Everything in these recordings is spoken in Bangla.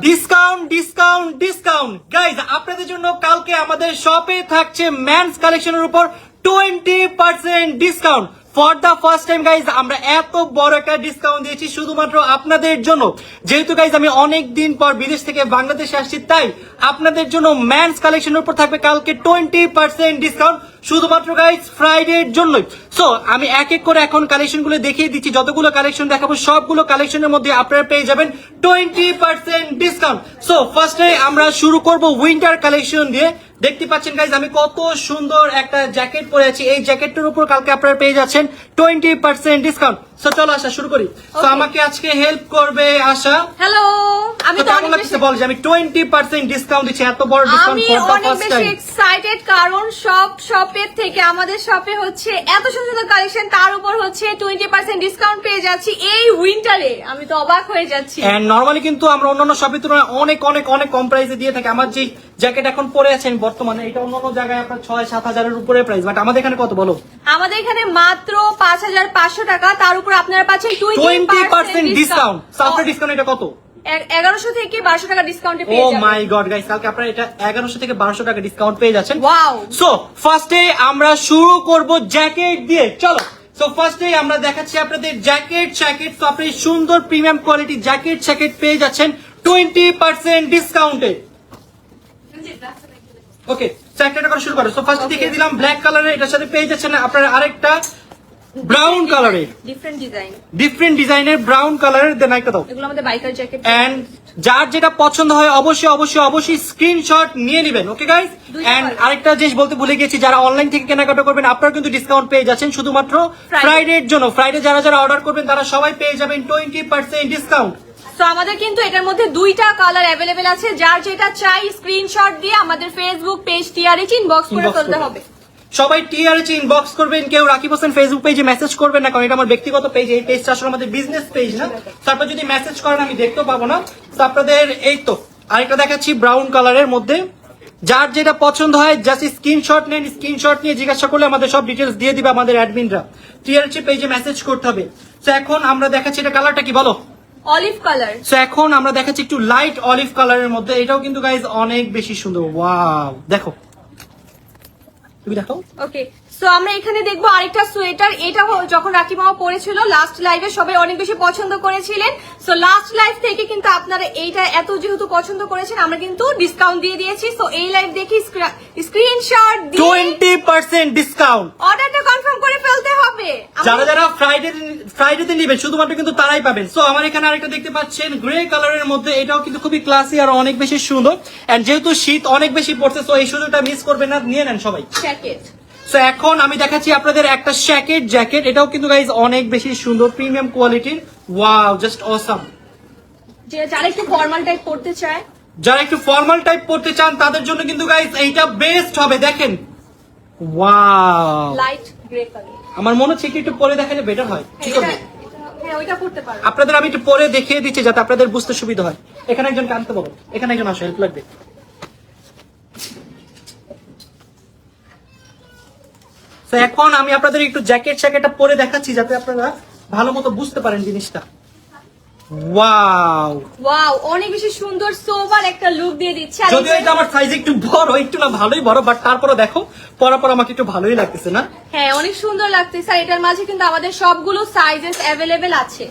ডিসকাউন্ট ডিসকাউন্ট ডিসকাউন্ট গাইজ, আপনাদের জন্য কালকে আমাদের শপে থাকছে মেন্স কালেকশনের উপর 20% discount. For the first time guys আমরা এত বড় একটা ডিসকাউন্ট দিয়েছি শুধুমাত্র আপনাদের জন্য। যেহেতু গাইজ আমি অনেক দিন পর বিদেশ থেকে বাংলাদেশে আসছি, তাই আপনাদের জন্য মেন্স কালেকশনের উপর থাকবে কালকে 20% ডিসকাউন্ট শুধুমাত্র গাইজ ফ্রাইডের জন্যই। সো আমি এক এক করে এখন কালেকশন গুলো দেখিয়ে দিচ্ছি। যতগুলো কালেকশন দেখাবো সবগুলো কালেকশনের মধ্যে আপনারা পেয়ে যাবেন 20% ডিসকাউন্ট। সো ফার্স্টে আমরা শুরু করব উইন্টার কালেকশন দিয়ে। দেখতে পাচ্ছেন গাইজ আমি কত সুন্দর একটা জ্যাকেট পরে আছি। এই জ্যাকেটটার উপর কালকে আপনারা পেয়ে যাচ্ছেন 20% ডিসকাউন্ট। সো চলো আশা শুরু করি। তো আমাকে আজকে হেল্প করবে আশা। হ্যালো, আমি তো অনেক বেশি বল যে আমি 20% ডিসকাউন্ট দিচ্ছি, এত বড় ডিসকাউন্ট ফর দ্য অনেক ফার্স্ট বেশি টাইম। এক্সাইটেড, কারণ সব শপের থেকে আমাদের শপে হচ্ছে এত সুন্দর সুন্দর কালেকশন, তার উপর হচ্ছে 20% ডিসকাউন্ট পেয়ে যাচ্ছি এই উইন্টারে। আমি তো অবাক হয়ে যাচ্ছি। এন্ড নরমালি কিন্তু আমরা অন্যান্য শপের তুলনায় অনেক অনেক অনেক কম প্রাইসে দিয়ে থাকি। আমার যে জ্যাকেট এখন পরে আছেন বর্তমানে, এটা অন্যান্য জায়গায় আপনার 6-7 হাজারের উপরে প্রাইস, বাট আমাদের এখানে কত বলো? আমাদের এখানে মাত্র 5,500 টাকা, তার উপর আপনারা পাচ্ছেন 20% ডিসকাউন্ট। সাফার ডিসকাউন্ট এটা কত? 1100 থেকে 1200 টাকা ডিসকাউন্টে ও পেয়ে যাবেন। মাই গড গাইস, কালকে আপনারা এটা 1100 থেকে 1200 টাকা ডিসকাউন্ট পেয়ে যাচ্ছেন। ওয়াও। সো ফার্স্টে আমরা শুরু করব জ্যাকেট দিয়ে, চলো। সো ফার্স্টে আমরা দেখাচ্ছি আপনাদের জ্যাকেট। তো আপনি সুন্দর প্রিমিয়াম কোয়ালিটি জ্যাকেট পেয়ে যাচ্ছেন 20% ডিসকাউন্টে। ওকে, জ্যাকেটটা করা শুরু করো। সো ফার্স্ট দেখিয়ে দিলাম ব্ল্যাক কালারের, এটার সাথে পেয়ে যাচ্ছেন আপনারা আরেকটা ব্রাউন কালারের, ডিফারেন্ট ডিজাইনের ব্রাউন কালারের। দেন একটা দাও। এগুলো আমাদের বাইকার জ্যাকেট। এন্ড যার যেটা পছন্দ হয় অবশ্যই স্ক্রিনশট নিয়ে নেবেন। Okay guys. এন্ড আরেকটা জিনিস বলতে ভুলে গেছি, যারা অনলাইন থেকে কেনাকাটা করবেন আপনারা কিন্তু ডিসকাউন্ট পেয়ে যাচ্ছেন শুধুমাত্র ফ্রাইডের জন্য। ফ্রাইডে যারা অর্ডার করবেন তারা সবাই পেয়ে যাবেন 20% ডিসকাউন্ট। তো আমাদের কিন্তু এটার মধ্যে দুইটা কালার অ্যাভেলেবেল আছে। যার যেটা চাই স্ক্রিনশট দিয়ে আমাদের ফেসবুক পেজ টিআরএইচ ইনবক্স করে ফেলতে হবে। সবাই টিআরএইচ ইনবক্স করবেন, কেউ রাকিব হোসেন ফেসবুক পেজে মেসেজ করবেন না, কারণ এটা আমার ব্যক্তিগত পেজ। এই পেজটা আসলে আমাদের বিজনেস পেজ না। তারপর যদি মেসেজ করেন আমি দেখতেও পাবো না। তো আপনাদের এই তো আরেকটা দেখাচ্ছি ব্রাউন কালারের মধ্যে। যার যেটা পছন্দ হয় জাস্ট স্ক্রিনশট নেন, স্ক্রিনশট নিয়ে জিজ্ঞাসা করলে আমাদের সব ডিটেলস দিয়ে দিবে আমাদের অ্যাডমিনরা। টিআরএইচ পেজে মেসেজ করতে হবে। তো এখন আমরা দেখাচ্ছি, এটা কালারটা কি বলো? Olive colour. সো এখন আমরা দেখাচ্ছি একটু লাইট অলিভ কালারের মধ্যে। এটাও কিন্তু গাইজ অনেক বেশি সুন্দর। ওয়াও, দেখো, তুমি দেখো। ওকে, সো আমরা এখানে দেখবো আরেকটা সোয়েটার। এটা যখন রাকিব মামা পরেছিল লাস্ট লাইভে সবাই অনেক বেশি পছন্দ করেছিলেন। সো লাস্ট লাইভ থেকে কিন্তু আপনারা এইটা এত যেহেতু পছন্দ করেছেন, আমরা কিন্তু ডিসকাউন্ট দিয়ে দিয়েছি। সো এই লাইভ দেখি স্ক্রিনশট দিয়ে 20% ডিসকাউন্ট। অর্ডারটা কনফার্ম করে ফেলতে হবে। যারা ফ্রাইডেতে নেবেন শুধুমাত্র কিন্তু তারাই পাবেন। সো আমার এখানে আরেকটা দেখতে পাচ্ছেন গ্রে কালারের মধ্যে। এটাও কিন্তু খুবই ক্লাসি আর অনেক বেশি সুন্দর। এন্ড যেহেতু শীত অনেক বেশি পড়ছে, সো এই সুযোগটা মিস করবেন না, নিয়ে নেন সবাই। জ্যাকেট। সো এখন আমি দেখাচ্ছি আপনাদের একটা জ্যাকেট। এটাও কিন্তু গাইজ অনেক বেশি সুন্দর, প্রিমিয়াম কোয়ালিটির। Wow, just awesome. যারা একটু ফর্মাল টাইপ পড়তে চায়, যারা একটু ফর্মাল টাইপ পড়তে চান তাদের জন্য কিন্তু গাইজ এইটা বেস্ট হবে। দেখেন, ওয়াও, লাইট গ্রে কালার। আমার মনে হচ্ছে একটু পরে দেখালে বেটার হয়। ঠিক আছে, হ্যাঁ ওইটা পড়তে পারো। আপনাদের আমি একটু পরে দেখিয়ে দিচ্ছি যাতে আপনাদের বুঝতে সুবিধা হয়। এখানে একজন কানতে বলো, এখানে একজন আসো, হেল্প লাগবে। তো এখন আমি আপনাদের একটু জ্যাকেটটা পরে দেখাচ্ছি যাতে আপনারা ভালো মতো বুঝতে পারেন জিনিসটা। ওয়াও, ওয়াও, অনেক বেশি সুন্দর সোবার একটা লুক দিয়ে দিচ্ছে। যদিও এটা আমার সাইজ একটু বড়, একটু না ভালোই বড়, বাট তারপরে দেখো পরার পর আমাকে একটু ভালোই লাগতেছে না? হ্যাঁ, অনেক সুন্দর লাগতেছে। আর এটার মাঝে কিন্তু আমাদের সবগুলো সাইজেস অ্যাভেলেবেল আছে।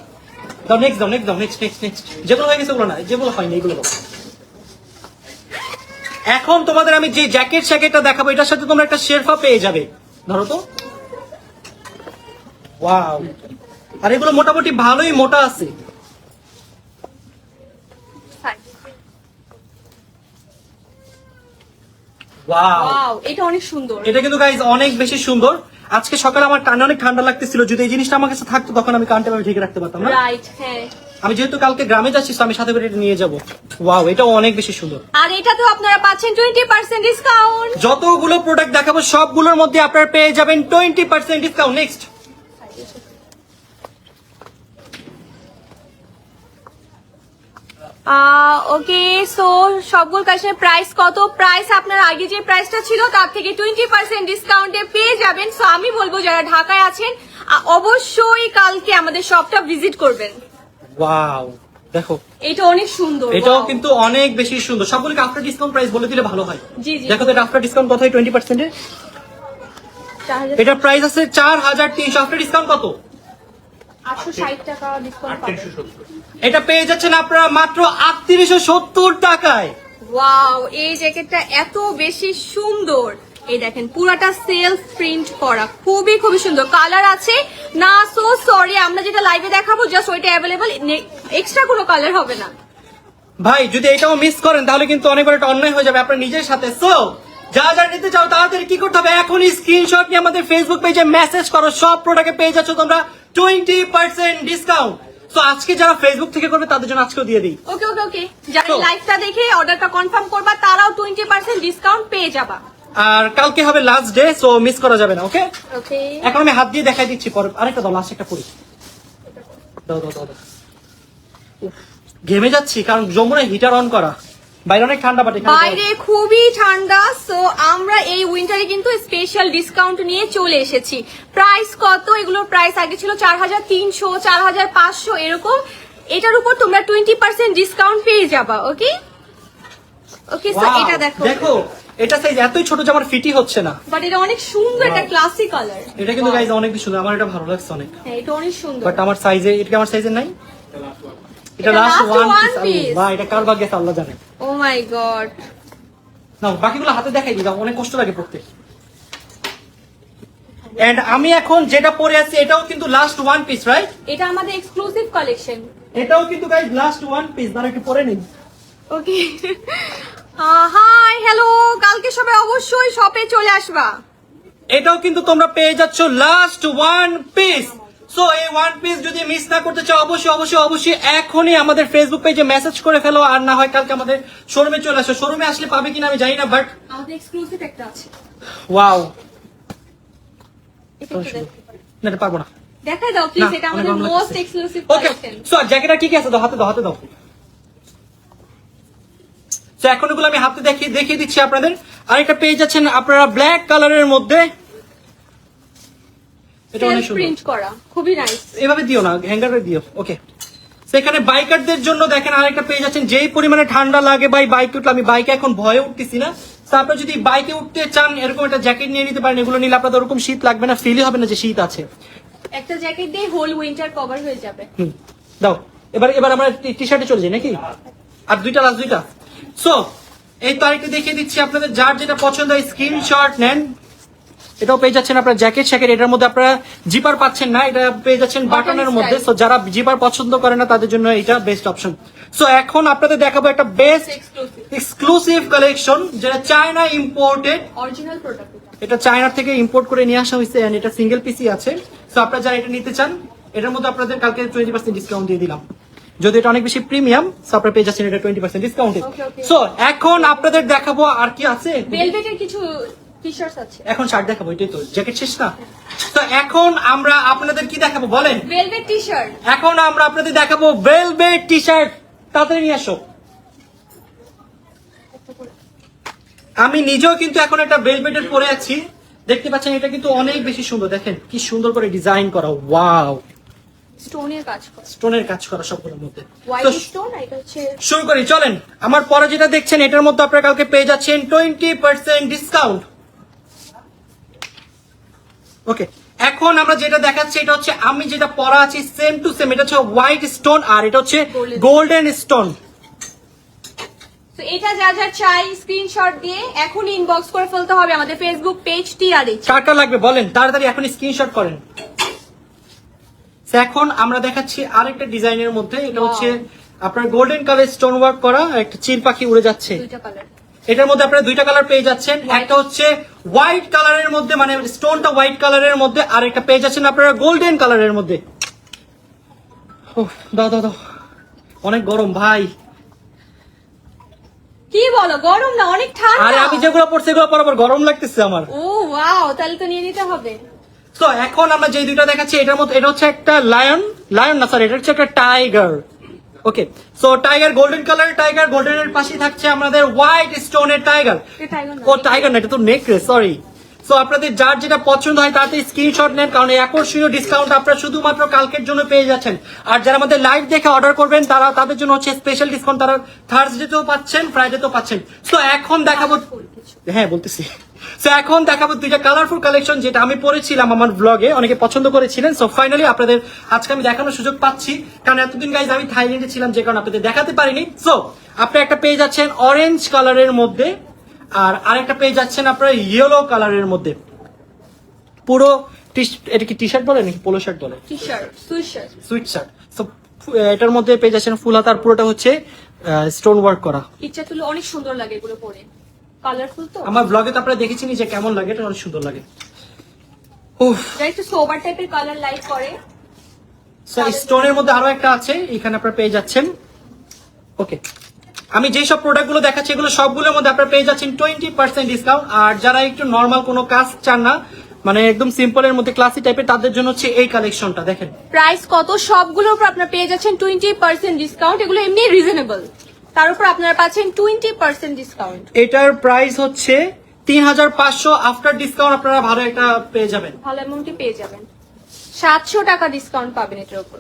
দাও নেক্সট। যেগুলো হয়ে গেছে ওগুলো না, যেগুলো হয়নি এগুলো দাও। এখন তোমাদের আমি যে জ্যাকেটটা দেখাবো, এটার সাথে তোমরা একটা শেরফা পেয়ে যাবে। ধরো তো। ওয়াও, আর এগুলো মোটামুটি ভালোই মোটা আছে। ওয়াও, এটা অনেক সুন্দর। এটা কিন্তু গাইজ অনেক বেশি সুন্দর। আজকে সকালে আমার কানে অনেক ঠান্ডা লাগতেছিল, যদি এই জিনিসটা আমার কাছে থাকতো তখন আমি কানটা ঢেকে রাখতে পারতাম না। রাইট, হ্যাঁ। আমি যেহেতু কালকে গ্রামে যাচ্ছি, আমি সাথে করে এটা নিয়ে যাবো। ওয়াও, এটা অনেক বেশি সুন্দর। আর এটা তো আপনারা পাচ্ছেন 20% ডিসকাউন্ট। যতগুলো প্রোডাক্ট দেখাবো সবগুলোর মধ্যে আপনারা পেয়ে যাবেন 20% ডিসকাউন্ট। নেক্সট, ওকে, সো সবগুলো কালেকশনের প্রাইস কত? প্রাইস আপনার আগে যে প্রাইসটা ছিল তার থেকে 20% ডিসকাউন্টে পেয়ে যাবেন। সো আমি বলবো যারা ঢাকায় আছেন অবশ্যই কালকে আমাদের শপটা ভিজিট করবেন। ওয়াও, দেখো এটা অনেক সুন্দর, এটাও wow। কিন্তু অনেক বেশি সুন্দর। সবগুলোকে আফটার ডিসকাউন্ট প্রাইস বলে দিলে ভালো হয়। জি জি, দেখো তো এটা আফটার ডিসকাউন্ট কত হয় 20% এর? 4000 এটা প্রাইস আছে 4300, আফটার ডিসকাউন্ট কত? 860 টাকা ডিসকাউন্ট পাবেন। এটা পেয়ে যাচ্ছেন আপনারা মাত্র 3870 টাকায়। ওয়াও, এই জ্যাকেটটা এত বেশি সুন্দর। এই দেখেন পুরাটা সেলফ প্রিন্ট করা, খুবই খুবই সুন্দর। কালার আছে না, সো সরি, আমরা যেটা লাইভে দেখাবো জাস্ট ওইটা অ্যাভেলেবল, এক্সট্রা কোনো কালার হবে না। ভাই যদি এটাও মিস করেন তাহলে কিন্তু অনেক বড় একটা অন্যায় হয়ে যাবে আপনার নিজের সাথে। সো যা যা নিতে চাও তাড়াতাড়ি কি করতে হবে, এখনই স্ক্রিনশট নিয়ে আমাদের ফেসবুক পেজে মেসেজ করো। সব প্রোডাক্টে পেয়ে যাচ্ছ তোমরা 20% ডিসকাউন্ট। সো আজকে যারা ফেসবুক থেকে করবে তাদের জন্য আজকেও দিয়ে দিই। ওকে ওকে ওকে, যারা So- লাইভটা দেখে অর্ডারটা কনফার্ম করবা তারাও 20% ডিসকাউন্ট পেয়ে যাবা। আর কালকে হবে লাস্ট ডে, সো মিস করা যাবে না। ওকে, ওকে, এখন আমি হাত দিয়ে দেখাই দিচ্ছি। পরে আরেকটা দাও, লাস্ট একটা পরি। দাও দাও দাও দাও। উফ, ঘেমে যাচ্ছি কারণ যমুনায় হিটার অন করা, বাইরে অনেক ঠান্ডা, বাট এখানে বাইরে খুবই ঠান্ডা। সো আমরা এই উইন্টারে কিন্তু স্পেশাল ডিসকাউন্ট নিয়ে চলে এসেছি। প্রাইস কত? এগুলোর প্রাইস আগে ছিল 4300, 4500 এরকম। এটার উপর তোমরা 20% ডিসকাউন্ট পেয়ে যাবা। ওকে ওকে, সো Wow, এটা দেখো, দেখো এটা সাইজ এতই ছোট যে আমার ফিটই হচ্ছে না। বাট এটা অনেক সুন্দর, একটা ক্লাসি কালার। এটা কিন্তু গাইজ অনেক বেশি সুন্দর, আমার এটা ভালো লাগছে অনেক। হ্যাঁ, এটা অনেক সুন্দর। বাট আমার সাইজে, এটা কি আমার সাইজে নাই? এটা এটা last last one one piece. piece। বা এটা কার ভাগ্যে আছে আল্লাহ জানে। ও মাই গড, নাও বাকিগুলো হাতে দেখাই দিই, অনেক কষ্ট লাগে পড়তে। এন্ড আমি এখন যেটা পরে আছি এটাও কিন্তু লাস্ট ওয়ান পিস, রাইট? এটা আমাদের এক্সক্লুসিভ কালেকশন। এটাও কিন্তু গাইজ লাস্ট ওয়ান পিস, দাঁড়া একটু পরে নিই। ওকে, হাই হ্যালো, কালকে সবাই অবশ্যই শপে চলে আসবা। এটাও কিন্তু তোমরা পেয়ে যাচ্ছ লাস্ট ওয়ান পিস। সো এই ওয়ান পিস যদি মিস না করতে চাও অবশ্যই অবশ্যই অবশ্যই এখনই আমাদের ফেসবুক পেজে মেসেজ করে ফেলো, আর না হয় কালকে আমাদের শোরুমে চলে আসো। শোরুমে আসলে পাবে কিনা আমি জানি না, বাট আমাদের এক্সক্লুসিভ একটা আছে, ওয়াও, এটা একটু দেখো। না এটা পারবো না। দেখাই দাও প্লিজ, না, এটা অনেক আমাদের ভালো মোস্ট লাগছে। এক্সক্লুসিভ ওকে, কালেকশন। সো জ্যাকেটটা কি কি আছে দাও, হাতে দাও, হাতে দাও। তো এখন এগুলো আমি হাতে দেখিয়ে দিচ্ছি আপনাদের। আরেকটা পেয়ে যাচ্ছেন আপনারা ব্ল্যাক কালারের মধ্যে, এটা অনেক সেলফ সুন্দর। প্রিন্ট করা, খুবই নাইস। এভাবে দিও না, হ্যাঙ্গারে দিও। ওকে, সেখানে বাইকারদের জন্য দেখেন আরেকটা পেয়ে যাচ্ছেন। যেই পরিমাণে ঠান্ডা লাগে ভাই বাইক উঠলে, আমি বাইকে এখন ভয়ে উঠতেছি না। তো আপনারা যদি বাইকে উঠতে চান এরকম একটা জ্যাকেট নিয়ে নিতে পারেন। এগুলো নিলে আপনাদের ওরকম শীত লাগবে না, ফিলই হবে না যে শীত আছে। একটা জ্যাকেট দিয়ে হোল উইন্টার কভার হয়ে যাবে। দাও, এবার আমরা টি শার্টে চলে যাই নাকি? আর দুইটা, লাস্ট দুইটা। সো এই তারিখে দেখিয়ে দিচ্ছি আপনাদের, যার যেটা পছন্দ হয় স্ক্রিনশট নেন। এটাও পেয়ে যাচ্ছেন আপনারা জ্যাকেট শ্যাকেট, এটার মধ্যে আপনারা জিপার পাচ্ছেন না, এটা পেয়ে যাচ্ছেন বাটনের Button মধ্যে। style। সো যারা জিপার পছন্দ করে না তাদের জন্য এটা বেস্ট অপশন। সো এখন আপনাদের দেখাবো একটা বেস্ট এক্সক্লুসিভ এক্সক্লুসিভ কালেকশন, যেটা চায়না ইম্পোর্টেড। Original product. এটা চায়না থেকে ইম্পোর্ট করে নিয়ে আসা হয়েছে, এন্ড এটা সিঙ্গেল পিসি আছে। সো আপনারা যারা এটা নিতে চান, এটার মধ্যে আপনাদের কালকে 20% ডিসকাউন্ট দিয়ে দিলাম। যদি এটা অনেক বেশি প্রিমিয়াম, সো আপনারা পেয়ে যাচ্ছেন এটা 20% ডিসকাউন্টে। Okay, okay. সো এখন আপনাদের দেখাবো আর কি আছে। ভেলভেটের কিছু টি-শার্টস আছে। এখন শার্ট দেখাবো, এটাই তো, জ্যাকেট শেষ না। তো এখন আমরা আপনাদের কি দেখাবো বলেন? Velvet t-shirt. এখন আমরা আপনাদের দেখাবো ভেলভেট টি শার্ট। তাড়াতাড়ি নিয়ে আসো। আমি নিজেও কিন্তু এখন একটা ভেলভেটের পরে আছি, দেখতে পাচ্ছেন। এটা কিন্তু অনেক বেশি সুন্দর, দেখেন কি সুন্দর করে ডিজাইন করা। ওয়াও, স্টোনের কাজ করা, স্টোনের কাজ করা সবগুলোর মধ্যে। হোয়াইট তো স্টোন, এটা হচ্ছে শুরু করি, চলেন। আমার পরে যেটা দেখছেন এটার মধ্যে আপনারা কালকে পেয়ে যাচ্ছেন 20% ডিসকাউন্ট। ওকে, এখন আমরা যেটা দেখাচ্ছি এটা হচ্ছে আমি যেটা পরা আছি সেম টু সেম। এটা হচ্ছে হোয়াইট স্টোন আর এটা হচ্ছে Golden. Golden stone. তো এটা যা যা চাই স্ক্রিনশট দিয়ে এখনই ইনবক্স করে ফেলতে হবে আমাদের ফেসবুক পেজ টিআরএইচ। কার কার লাগবে বলেন, তাড়াতাড়ি এখন স্ক্রিনশট করেন। So, এখন আমরা দেখাচ্ছি আরেকটা ডিজাইনের মধ্যে। এটা Wow. হচ্ছে আপনার গোল্ডেন কালার স্টোন ওয়ার্ক করা, একটা চিল পাখি উড়ে যাচ্ছে। দুইটা কালার। এটার মধ্যে আপনারা দুইটা কালার পেয়ে যাচ্ছেন। White. একটা হচ্ছে হোয়াইট কালারের মধ্যে, মানে স্টোনটা হোয়াইট কালারের মধ্যে, আর একটা পেয়ে যাচ্ছেন আপনারা গোল্ডেন কালারের মধ্যে। দাও দাও দাও, অনেক গরম ভাই। কি বলো, গরম না, অনেক ঠান্ডা। আরে আমি যেগুলো পড়ছি এগুলো পরাবার গরম লাগতেছে আমার। ও ওয়াও, তাহলে তো নিয়ে নিতে হবে। তো এখন আমরা যে দুইটা দেখাচ্ছি এটার মধ্যে, এটা হচ্ছে একটা লায়ন না সরি, এটা হচ্ছে একটা tiger. Okay, so tiger golden colour, tiger গোল্ডেনের পাশে থাকছে আমাদের হোয়াইট স্টোনের টাইগার। এটা টাইগার না। ও টাইগার না, এটা তো নেকড়ে, সরি। সো আপনাদের যার যেটা পছন্দ হয় তাতে স্ক্রিনশট নেন, কারণ এই আকর্ষণীয় ডিসকাউন্ট আপনারা শুধুমাত্র কালকের জন্য পেয়ে যাচ্ছেন। আর যারা আমাদের লাইভ দেখে অর্ডার করবেন তাদের জন্য হচ্ছে স্পেশাল ডিসকাউন্ট, তারা থার্সডেতেও পাচ্ছেন, ফ্রাইডেতেও পাচ্ছেন। সো এখন দেখাবো, হ্যাঁ বলতেছি, সো এখন দেখাবো দুইটা কালারফুল কালেকশন যেটা আমি পরেছিলাম আমার ব্লগে, অনেকে পছন্দ করেছিলেন। সো ফাইনালি আপনাদের আজকে আমি দেখানোর সুযোগ পাচ্ছি, কারণ এতদিন গাইজ আমি থাইল্যান্ডে ছিলাম যে কারণে আপনাদের দেখাতে পারিনি। সো আপনি একটা পেয়ে যাচ্ছেন অরেঞ্জ কালারের মধ্যে, আর আরেকটা পেয়ে যাচ্ছেন আপনারা ইয়েলো কালারের মধ্যে। পুরো এটা কি টি শার্ট বলে নাকি পোলো শার্ট বলে? T shirt, sweet shirt. So এটার মধ্যে পেয়ে যাচ্ছেন ফুল হাতার, পুরোটা হচ্ছে স্টোন ওয়ার্ক করা। ইচ্ছা তুলে অনেক সুন্দর লাগে এগুলো পরে, কালারফুল তো। আমার ব্লগে তো আপনারা দেখেছেন যে কেমন লাগে, এটা অনেক সুন্দর লাগে। উফ, যারা একটু সোবার টাইপের কালার লাইক করে। সো স্টোনের মধ্যে আরো একটা আছে, এখানে আপনারা পেয়ে যাচ্ছেন। ওকে, আমি যেই সব প্রোডাক্ট গুলো দেখাচ্ছি এগুলো সবগুলোর মধ্যে আপনারা পেয়ে যাচ্ছেন 20% ডিসকাউন্ট। আর যারা একটু নর্মাল কোনো কাজ চান না, মানে একদম সিম্পলের মধ্যে ক্লাসি টাইপের, তাদের জন্য হচ্ছে এই কালেকশনটা দেখেন। প্রাইস কত, সবগুলোর উপর আপনারা পেয়ে যাচ্ছেন 20% ডিসকাউন্ট। এগুলো এমনি রিজনেবল, তার উপর আপনারা পাচ্ছেন 20% ডিসকাউন্ট। এটার প্রাইস হচ্ছে 3500, আফটার ডিসকাউন্ট আপনারা ভালো একটা পেয়ে যাবেন, ভালো অ্যামাউন্টে পেয়ে যাবেন। 700 টাকা ডিসকাউন্ট পাবেন এটার উপর।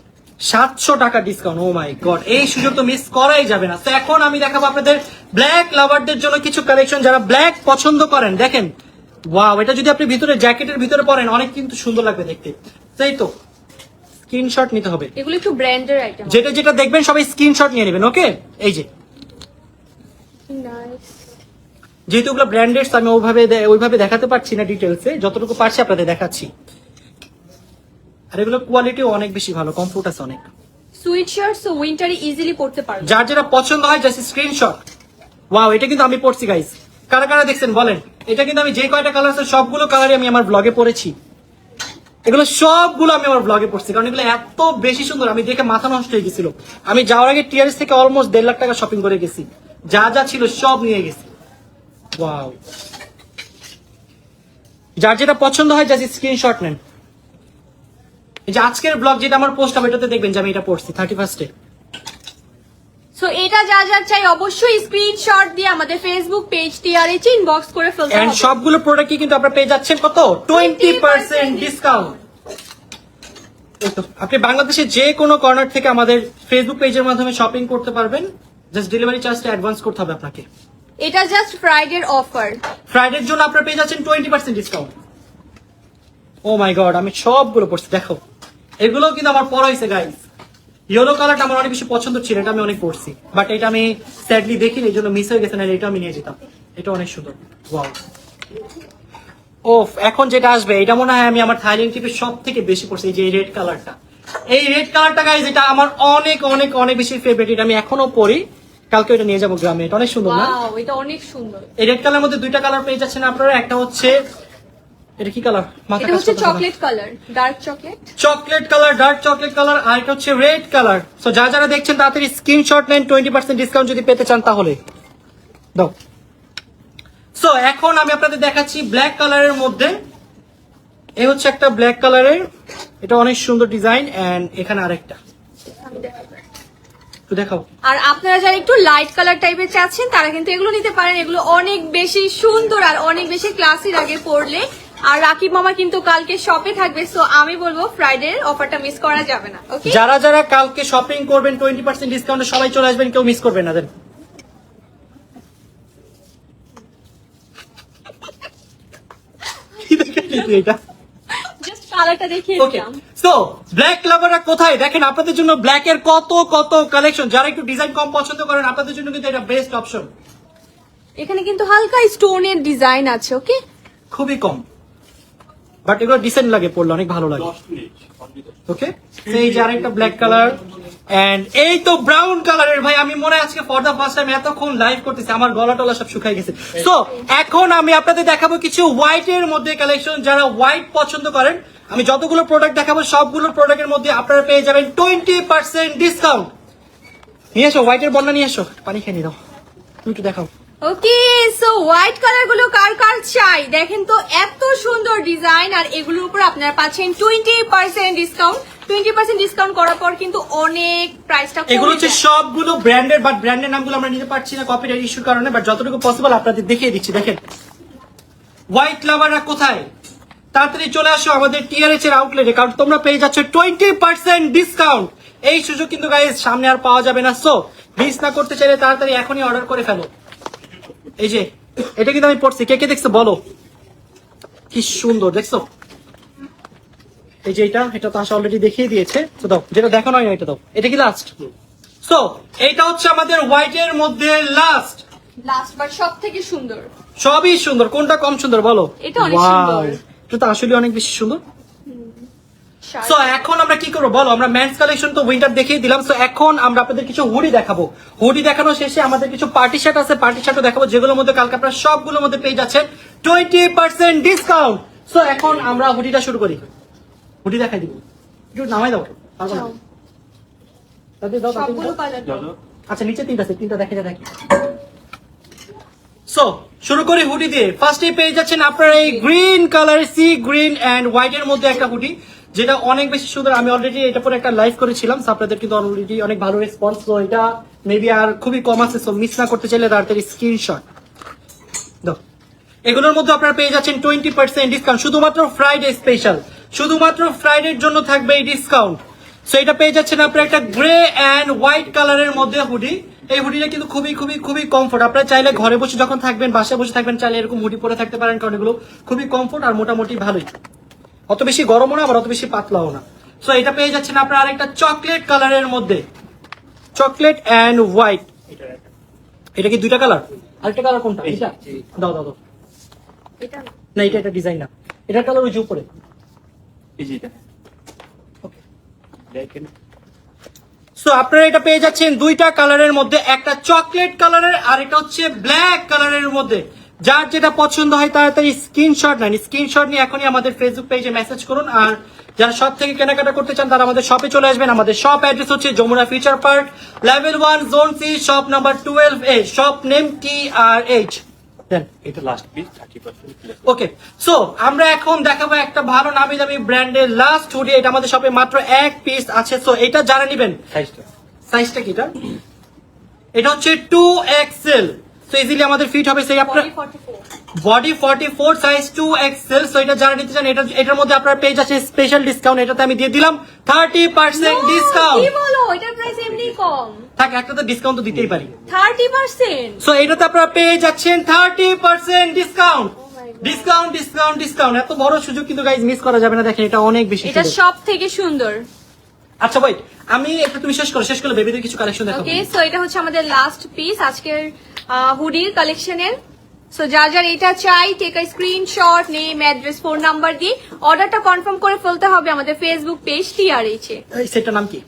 700 টাকা ডিসকাউন্ট। ও মাই গড, এই সুযোগ তো মিস করাই যাবে না। তো এখন আমি দেখাবো আপনাদের ব্ল্যাক লাভারদের জন্য কিছু কালেকশন, যারা ব্ল্যাক পছন্দ করেন। দেখেন, ওয়াও, এটা যদি আপনি ভিতরে জ্যাকেটের ভিতরে পরেন অনেক কিন্তু সুন্দর লাগবে দেখতে। তাই তো স্ক্রিনশট নিতে হবে, এগুলো একটু ব্র্যান্ডের আইটেম। যেটা যেটা দেখবেন সবাই স্ক্রিনশট নিয়ে নেবেন। ওকে, এই যে নাইস। যেহেতু ওগুলো ব্র্যান্ডেড, আমি ওইভাবে দেখাতে পারছি না ডিটেলসে, যতটুকু পারছি আপনাদের দেখাচ্ছি। আর এগুলো কোয়ালিটিও অনেক বেশি ভালো, কমফোর্ট আছে অনেক। সুইট শার্টস উইন্টারে ইজিলি পড়তে পারবেন। যার যেটা পছন্দ হয় জাস্ট স্ক্রিনশট। ওয়াও, এটা কিন্তু আমি পড়ছি গাইস, কারা কারা দেখছেন বলেন। এটা কিন্তু আমি যে কয়টা কালার আছে সবগুলো কালারই আমি আমার ব্লগে পড়েছি, এগুলো সবগুলো আমি আমার ব্লগে পড়ছি, কারণ এগুলো এত বেশি সুন্দর, আমি দেখে মাথা নষ্ট হয়ে গেছিল। আমি যাওয়ার আগে টিআরএস থেকে অলমোস্ট 1.5 লাখ টাকা শপিং করে গেছি, যা যা ছিল সব নিয়ে গেছি। ওয়াও, যার যেটা পছন্দ হয় জাস্ট স্ক্রিনশট নেন। এই যে আজকের ব্লগ যেটা আমার পোস্ট হবে এটাতে দেখবেন যে আমি এটা পড়ছি 31 সো এটা যা যা চাই অবশ্যই স্ক্রিনশট দিয়ে আমাদের ফেসবুক পেজ টিআরএচ ইনবক্স করে ফেলতে এন্ড হবে। সবগুলো প্রোডাক্টই কিন্তু আপনারা পেয়ে যাচ্ছেন কত 20% ডিসকাউন্ট। আপনি বাংলাদেশের যে কোনো কর্নার থেকে আমাদের ফেসবুক পেজের মাধ্যমে শপিং করতে পারবেন, জাস্ট ডেলিভারি চার্জটা অ্যাডভান্স করতে হবে আপনাকে। এটা জাস্ট ফ্রাইডের অফার। ফ্রাইডের জন্য আপনারা পেয়ে যাচ্ছেন 20% ডিসকাউন্ট। ও মাই গড, আমি সবগুলো পড়ছি, দেখো এগুলোও কিন্তু আমার পড়া হয়েছে গাইস। ইয়েলো কালারটা আমার অনেক বেশি পছন্দ ছিল, এটা আমি অনেক পড়ছি, বাট এটা আমি স্যাডলি দেখিনি, এই জন্য মিস হয়ে গেছে, না এটা আমি নিয়ে যেতাম। এটা অনেক সুন্দর। ওয়াও, ওফ, এখন যেটা আসবে এটা মনে হয় আমি আমার থাইল্যান্ড ট্রিপে সব থেকে বেশি পড়ছি, এই যে রেড কালারটা। এই রেড কালারটা গাইস, এটা আমার অনেক অনেক অনেক বেশি ফেভারিট, এটা আমি এখনো পরি, কালকে এটা নিয়ে যাবো গ্রামে। এটা অনেক সুন্দর না? ওয়াও, এটা অনেক সুন্দর। এই রেড কালার মধ্যে দুইটা কালার পেয়ে যাচ্ছেন আপনারা, একটা হচ্ছে এটা কি কালার, এটা হচ্ছে chocolate colour, dark chocolate. Chocolate colour, dark chocolate colour, আর এটা হচ্ছে রেড কালার। সো যারা দেখছেন তাড়াতাড়ি স্ক্রিনশট নেন, 20% ডিসকাউন্ট যদি পেতে চান তাহলে দাও। সো এখন আমি আপনাদের দেখাচ্ছি ব্ল্যাক কালারের মধ্যে। এই হচ্ছে একটা ব্ল্যাক কালারের, এটা অনেক সুন্দর ডিজাইন, এন্ড এখানে আরেকটা একটু দেখাও। আর আপনারা যারা একটু লাইট কালার টাইপের চাচ্ছেন তারা কিন্তু এগুলো নিতে পারেন, এগুলো অনেক বেশি সুন্দর আর অনেক বেশি ক্লাসি লাগে পরলে। আর রাকিব মামা কিন্তু কালকে শপে থাকবে, সো আমি বলবো ফ্রাইডে অফারটা মিস করা যাবে না। ওকে, যারা যারা কালকে শপিং করবেন 20% ডিসকাউন্টে সবাই চলে আসবেন, কেউ মিস করবেন না দেন। কি দেখেন এটা? জাস্ট কালারটা দেখিয়ে ওকে, দিলাম। সো ব্ল্যাক লাভাররা কোথায় দেখেন, আপনাদের জন্য ব্ল্যাক এর কত কত কালেকশন। যারা একটু ডিজাইন কম পছন্দ করেন আপনাদের জন্য কিন্তু এটা বেস্ট অপশন। এখানে কিন্তু হালকা স্টোনের ডিজাইন আছে। ওকে, খুবই কম, বাট এগুলো ডিসেন্ট লাগে, পড়লে অনেক ভালো লাগে। ওকে, এই যে আরেকটা ব্ল্যাক কালার, এন্ড এই তো ব্রাউন কালারের। ভাই আমি মনে হয় আজকে ফর দা ফার্স্ট টাইম এতক্ষণ লাইভ করতেছি, আমার গলা টলা সব শুকাই গেছে। সো এখন আমি আপনাদের দেখাবো কিছু হোয়াইট এর মধ্যে কালেকশন। যারা হোয়াইট পছন্দ করেন, আমি যতগুলো প্রোডাক্ট দেখাবো সবগুলো প্রোডাক্টের মধ্যে আপনারা পেয়ে যাবেন 20% ডিসকাউন্ট। নিয়ে এসো হোয়াইটের বন্যা, নিয়ে এসো, পানি খেয়ে নিয়ে দাও, তুমি একটু দেখাও। ওকে, সো হোয়াইট কালার গুলো কার কার চাই দেখেন তো, এত সুন্দর ডিজাইন। আর এগুলোর উপর আপনারা পাচ্ছেন 20% ডিসকাউন্ট। 20% ডিসকাউন্ট করার পর কিন্তু অনেক প্রাইসটা কমে এগুলো হচ্ছে যায়। সবগুলো ব্র্যান্ডের, বাট ব্র্যান্ডের নামগুলো আমরা নিতে পারছি না কপিরাইট ইস্যুর কারণে, বাট যতটুকু পসিবল আপনাদের দেখিয়ে দিচ্ছি। দেখেন হোয়াইট লাভাররা কোথায়? তাড়াতাড়ি চলে আসো আমাদের টিআরএচ এর আউটলেটে, কারণ তোমরা পেয়ে যাচ্ছ 20% ডিসকাউন্ট। এই সুযোগ কিন্তু গাইস সামনে আর পাওয়া যাবে না। সো মিস না করতে চাইলে তাড়াতাড়ি এখনই অর্ডার করে ফেলো। এই যে এটা কিন্তু আমি পড়ছি, কে কে দেখছো বলো, কি সুন্দর দেখছো। এই যে এটা তো আসা অলরেডি দেখিয়ে দিয়েছে। তো দাও, যেটা দেখানো হয় না এটা দাও। এটা কি লাস্ট? সো এইটা হচ্ছে আমাদের হোয়াইটের মধ্যে লাস্ট বার সব থেকে সুন্দর। সবই সুন্দর, কোনটা কম সুন্দর বলো? এটা অনেক সুন্দর। এটা তো আসলে অনেক বেশি সুন্দর। সো এখন আমরা কি করবো বলো? আমরা মেন্স কালেকশন তো উইন্টার দেখিয়ে দিলাম। সো এখন আমরা আপনাদের কিছু হুডি দেখাবো। হুডি দেখানো শেষে আমাদের কিছু পার্টি শার্ট আছে, পার্টি শার্টও দেখাবো, যেগুলোর মধ্যে কালকে আপনারা সবগুলোর মধ্যে পেয়ে যাচ্ছেন 20% ডিসকাউন্ট। সো এখন আমরা হুডিটা শুরু করি। হুডি দেখাই দিব, একটু নামাই দাও, পারবো না। তাদের দাও, তাদের সবগুলো দাও। কালার দাও। আচ্ছা নিচে তিনটা দেখে দেখি। সো শুরু করি হুডি দিয়ে। ফার্স্টে পেয়ে যাচ্ছেন আপনারা এই green colour, sea green and white এর মধ্যে একটা হুডি, যেটা অনেক বেশি সুন্দর। আমি অলরেডি এটা পরে একটা লাইভ করেছিলাম, সো আপনাদের কিন্তু অলরেডি অনেক ভালো রেসপন্স। তো এটা মেবি আর খুবই কম আছে, সো মিস না করতে চাইলে তাড়াতাড়ি স্ক্রিনশট দাও। এগুলোর মধ্যে আপনারা পেয়ে যাচ্ছেন 20% ডিসকাউন্ট, শুধুমাত্র ফ্রাইডে স্পেশাল, শুধুমাত্র ফ্রাইডের জন্য থাকবে এই ডিসকাউন্ট। সো এটা পেয়ে যাচ্ছেন আপনারা একটা গ্রে এন্ড হোয়াইট কালারের মধ্যে হুডি। এই হুডিটা কিন্তু খুবই খুবই খুবই কমফোর্ট। আপনারা চাইলে ঘরে বসে যখন থাকবেন, বাসায় বসে থাকবেন, চাইলে এরকম হুডি পরে থাকতে পারেন, কারণ এগুলো খুবই কমফোর্ট আর মোটামুটি ভালোই, অত বেশি গরমও না আবার অত বেশি পাতলাও না। সো এটা পেয়ে যাচ্ছেন আপনারা আরেকটা চকলেট কালারের মধ্যে, চকলেট এন্ড হোয়াইট। এটা কি দুইটা কালার? আরেকটা কালার কোনটা? এটা দাও দাও দাও। এটা না। না এটা ডিজাইন না, এটার কালার ওই যে উপরে। ওকে, সো আপনারা এটা পেয়ে যাচ্ছেন দুইটা কালারের মধ্যে, একটা চকলেট কালারের আর এটা হচ্ছে ব্ল্যাক কালারের মধ্যে। যার যেটা পছন্দ হয় তাড়াতাড়ি স্ক্রিনশট নেন, স্ক্রিনশট নিয়ে এখনই আমাদের ফেসবুক পেজে মেসেজ করুন। আর যারা শপ থেকে কেনাকাটা করতে চান তারা আমাদের শপে চলে আসবেন। আমাদের শপ অ্যাড্রেস হচ্ছে Jamuna future park, level 1, zone C, shop number 12A, shop name TRH। এটা লাস্ট পিস 30%। ওকে, সো আমরা এখন দেখাবো একটা ভালো নামি দামি ব্র্যান্ডের লাস্ট হুডি। এটা আমাদের শপে মাত্র এক পিস আছে। সো এটা যারা নেবেন, সাইজটা কি এটা হচ্ছে 2XL। সো ইজিলি আমাদের ফিট হবে। সেই আপনার 44 বডি 44 সাইজ 2XL। সো এটা যারা নিতে চান, এটার মধ্যে আপনারা পেয়ে যাচ্ছেন স্পেশাল ডিসকাউন্ট। এটাতে আমি দিয়ে দিলাম 30% ডিসকাউন্ট। কি বলো? এটার প্রাইস এমনি কম। থাক, একটা তো ডিসকাউন্ট তো দিতেই পারি। 30%। সো এটাতে আপনারা পেয়ে যাচ্ছেন 30% ডিসকাউন্ট। ডিসকাউন্ট ডিসকাউন্ট ডিসকাউন্ট, এত বড় সুযোগ কিন্তু গাইজ মিস করা যাবে না। দেখেন এটা অনেক বেশি এটা সুন্দর। সব থেকে সুন্দর। আচ্ছা ভাই, আমি একটু তুমি শেষ করো বেবিদের কিছু কালেকশন দেখাবো। ওকে, সো এটা হচ্ছে আমাদের লাস্ট পিস আজকের হুডির কালেকশনের। সো যার যার এটা চাই, take a screenshot, name, address, phone number দিয়ে অর্ডারটা কনফার্ম করে ফেলতে হবে আমাদের ফেসবুক পেজ TRH এ। এই সেটটার নাম কি?